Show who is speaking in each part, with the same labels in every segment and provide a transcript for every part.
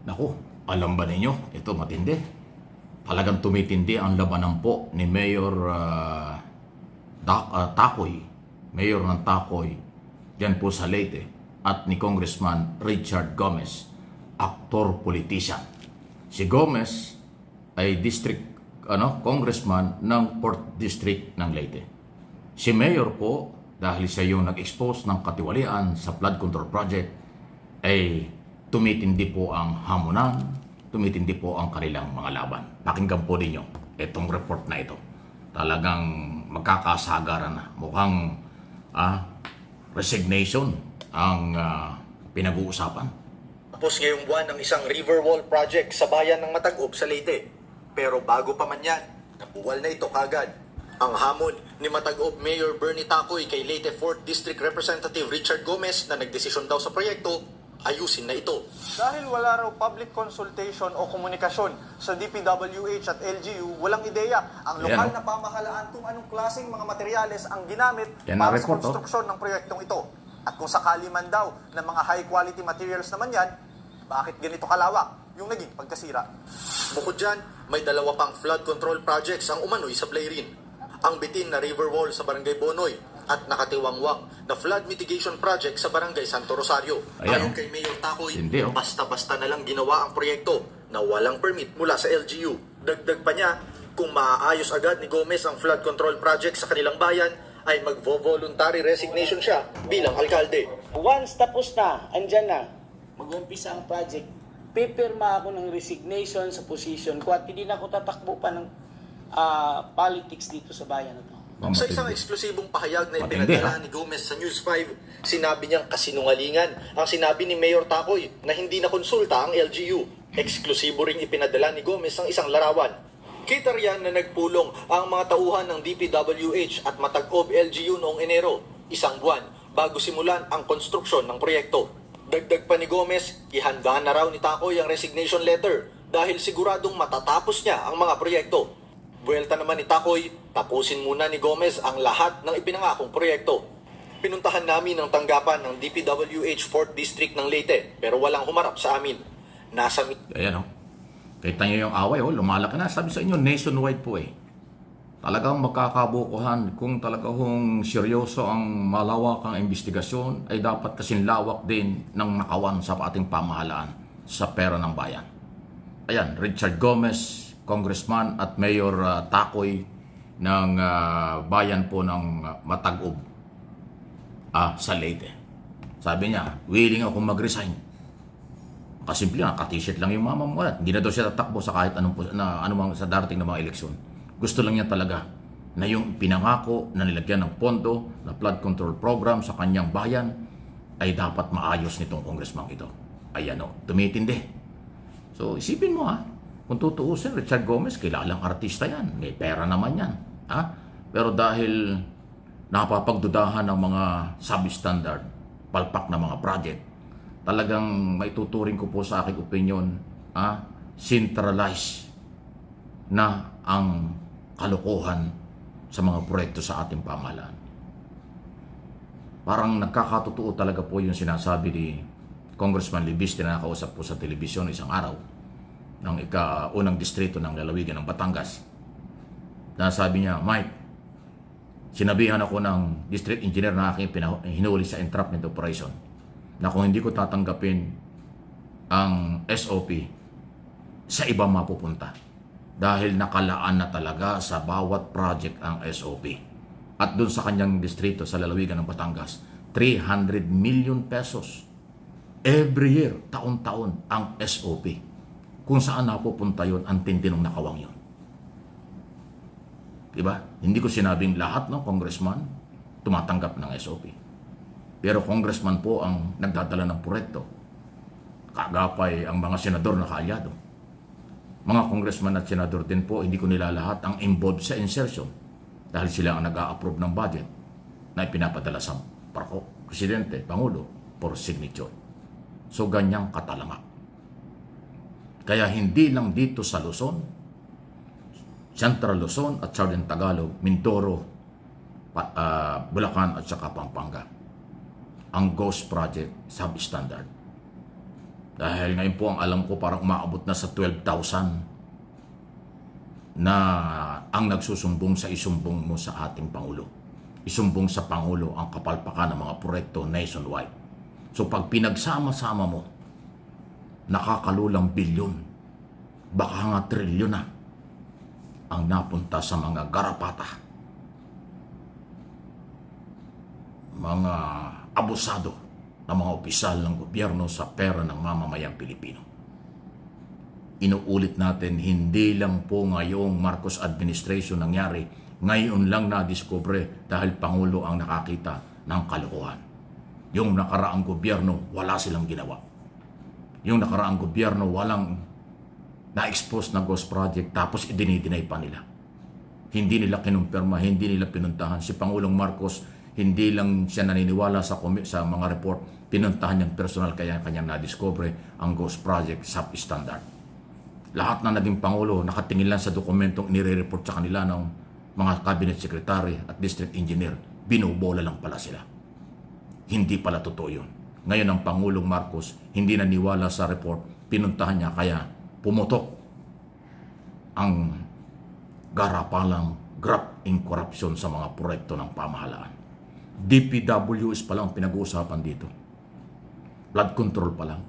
Speaker 1: Naku, alam ba ninyo, ito matindi. Talagang tumitindi ang labanan po ni Mayor Takoy, Mayor ng Takoy, dyan po sa Leyte, at ni Congressman Richard Gomez, aktor politician. Si Gomez ay congressman ng 4th District ng Leyte. Si Mayor po, dahil siya yung nag-expose ng katiwalian sa flood control project, ay tumitindi po ang hamunan, tumitindi po ang kanilang mga laban. Pakinggan po ninyo itong report na ito. Talagang magkakasagaran na. Mukhang resignation ang pinag-uusapan.
Speaker 2: Tapos ngayong buwan ng isang river wall project sa bayan ng Matag-Ub sa Leyte. Pero bago pa man yan, nabuwal na ito kagad. Ang hamon ni Matag-Ub Mayor Bernie Takoy kay Leyte 4th District Representative Richard Gomez na nagdesisyon daw sa proyekto, ayusin na ito.
Speaker 3: Dahil wala raw public consultation o komunikasyon sa DPWH at LGU, walang ideya ang lokal na pamahalaan kung anong klaseng mga materyales ang ginamit para sa konstruksyon ng proyektong ito. At kung sakali man daw ng mga high quality materials naman yan, bakit ganito kalawak yung naging pagkasira?
Speaker 2: Bukod dyan, may dalawa pang flood control projects ang umano'y sa Blairin. Ang bitin na river wall sa Barangay Bonoy at nakatiwangwang na flood mitigation project sa Barangay Santo Rosario. Ayon kay Mayor Takoy, basta-basta na lang ginawa ang proyekto na walang permit mula sa LGU. Dagdag pa niya, kung maaayos agad ni Gomez ang flood control project sa kanilang bayan, ay magvo-voluntary resignation siya bilang alkalde.
Speaker 4: Once tapos na, andyan na, mag-umpisa ang project, pipirma ako ng resignation sa position ko at hindi na ako tatakbo pa ng politics dito sa bayan na to.
Speaker 2: Sa isang eksklusibong pahayag na ipinadala ni Gomez sa News 5, sinabi niyang kasinungalingan ang sinabi ni Mayor Takoy na hindi nakonsulta ang LGU. Eksklusibo ring ipinadala ni Gomez ang isang larawan. Kita riyan na nagpulong ang mga tauhan ng DPWH at Matag-Ub LGU noong Enero, isang buwan bago simulan ang konstruksyon ng proyekto. Dagdag pa ni Gomez, ihanda na raw ni Takoy ang resignation letter dahil siguradong matatapos niya ang mga proyekto. Buwelta naman ni Takoy, tapusin muna ni Gomez ang lahat ng ipinangakong proyekto. Pinuntahan namin ang tanggapan ng DPWH 4th District ng Leyte pero walang humarap sa amin.
Speaker 1: Ayan Kita nyo yung away, lumalaki na. Sabi sa inyo, nationwide po Talagang magkakabukuhan kung talagang seryoso ang malawakang investigasyon ay dapat kasing lawak din ng nakawan sa ating pamahalaan sa pera ng bayan. Ayan, Richard Gomez, Congressman at Mayor Takoy ng bayan po ng Matag-Ub sa Leyte. Sabi niya, willing ako mag-resign. Kasimple nga, ka-t-shirt lang yung mama mo. Hindi na daw siya tatakbo sa kahit anumang sa darating na mga eleksyon. Gusto lang niya talaga na yung pinangako na nilagyan ng pondo na flood control program sa kanyang bayan ay dapat maayos nitong congressman ito. Ayan tumitindi. So isipin mo kung tutuusin, Richard Gomez, kilalang artista yan. May pera naman yan. Pero dahil napapagdudahan ng mga substandard, palpak na mga project, talagang may tuturing ko po sa aking opinion, centralize na ang kalokohan sa mga proyekto sa ating pamahalaan. Parang nagkakatotoo talaga po yung sinasabi ni Congressman Libiste na nakausap po sa telebisyon isang araw ng unang distrito ng lalawigan ng Batangas. Na sabi niya, Mike, sinabihan ako ng district engineer na aking hinuli sa entrapment operation na kung hindi ko tatanggapin ang SOP, sa iba mapupunta. Dahil nakalaan na talaga sa bawat project ang SOP. At doon sa kanyang distrito sa lalawigan ng Batangas, 300 million pesos every year, taon-taon ang SOP. Kung saan napupunta yun, ang tindi ng nakawang yun. Diba? Hindi ko sinabing lahat ng congressman tumatanggap ng SOP. Pero congressman po ang nagdadala ng proyekto. Kagapay ang mga senador na kaalyado. Mga congressman at senador din po, hindi ko nila lahat ang involved sa insertion dahil sila ang nag-a-approve ng budget na ipinapadala sa Presidente, Pangulo for signature. So ganyang katalamak. Kaya hindi lang dito sa Luzon, Central Luzon at Southern Tagalog, Mindoro, Bulacan at saka Pampanga. Ang Ghost Project substandard. Dahil ngayon po ang alam ko parang umaabot na sa 12,000 na ang nagsusumbong sa isumbong mo sa ating Pangulo. Isumbong sa Pangulo ang kapalpakan ng mga proyekto nationwide. So pag pinagsama-sama mo, nakakalulang bilyon, baka nga trilyon na ang napunta sa mga garapata, mga abusado ng mga opisyal ng gobyerno sa pera ng mamamayang Pilipino. Inuulit natin, hindi lang po ngayong Marcos administration nangyari, ngayon lang na-discover dahil Pangulo ang nakakita ng kalokohan. Yung nakaraang gobyerno, wala silang ginawa. Yung nakaraang gobyerno, walang na-expose na ghost project, tapos idinidinay pa nila. Hindi nila kinumpirma, hindi nila pinuntahan. Si Pangulong Marcos, hindi lang siya naniniwala sa mga report, pinuntahan niyang personal kaya kanyang na-discover ang ghost project substandard. Lahat na naging Pangulo, nakatingin lang sa dokumentong nire-report sa kanila ng mga cabinet secretary at district engineer. Binubola lang pala sila. Hindi pala totoo yun. Ngayon ang Pangulong Marcos, hindi naniwala sa report, pinuntahan niya kaya pumutok ang garapalang graft in corruption sa mga proyekto ng pamahalaan. DPWs pa lang pinag-uusapan dito. Flood control pa lang.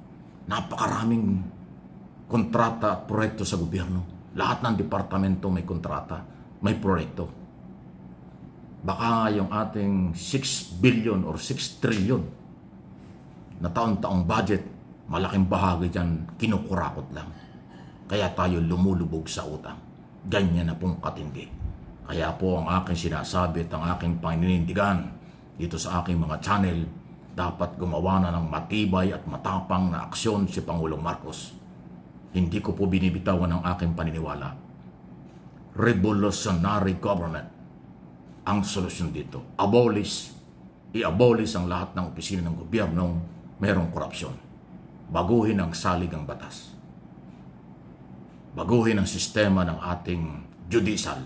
Speaker 1: Napakaraming kontrata at proyekto sa gobyerno. Lahat ng departamento may kontrata, may proyekto. Baka yung ating 6 billion or 6 trillion na taon-taong budget, malaking bahagi dyan kinukurakot lang. Kaya tayo lumulubog sa utang. Ganyan na pong katindi. Kaya po ang aking sinasabi at ang aking paninindigan dito sa aking mga channel, dapat gumawa na ng matibay at matapang na aksyon si Pangulong Marcos. Hindi ko po binibitawan ang aking paniniwala. Revolutionary government ang solusyon dito. I-abolish ang lahat ng opisina ng gobyernong mayroong korupsyon. Baguhin ang saligang batas. Baguhin ang sistema ng ating judicial,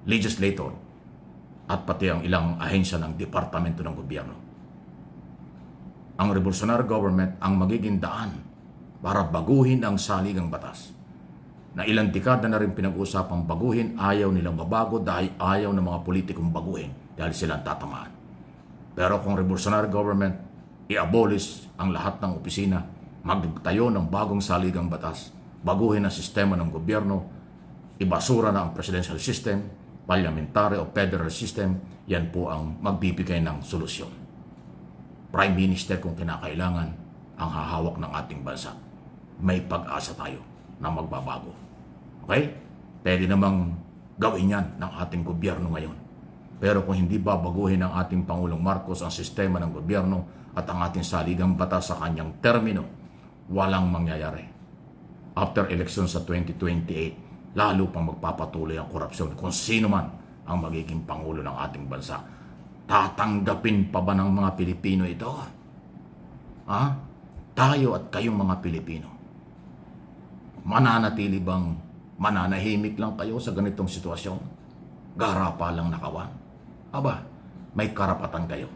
Speaker 1: legislator, at pati ang ilang ahensya ng departamento ng gobyerno. Ang revolutionary government ang magiging daan para baguhin ang saligang batas. Na ilang dekada na rin pinag-usapang baguhin, ayaw nilang mabago dahil ayaw ng mga politikong baguhin dahil silang tatamaan. Pero kung revolutionary government, i-abolish ang lahat ng opisina, magtayo ng bagong saligang batas, baguhin ang sistema ng gobyerno, ibasura na ang presidential system, parliamentary o federal system, yan po ang magbibigay ng solusyon. Prime Minister kung kinakailangan ang hahawak ng ating bansa. May pag-asa tayo na magbabago. Okay? Pwede namang gawin yan ng ating gobyerno ngayon. Pero kung hindi babaguhin ng ating Pangulong Marcos ang sistema ng gobyerno at ang ating saligang batas sa kanyang termino, walang mangyayari. After election sa 2028, lalo pang magpapatuloy ang korupsyon kung sino man ang magiging Pangulo ng ating bansa. Tatanggapin pa ba ng mga Pilipino ito? Ha? Tayo at kayong mga Pilipino. Mananatili bang mananahimik lang kayo sa ganitong sitwasyon? Garapa lang nakawan? Aba, may karapatan kayo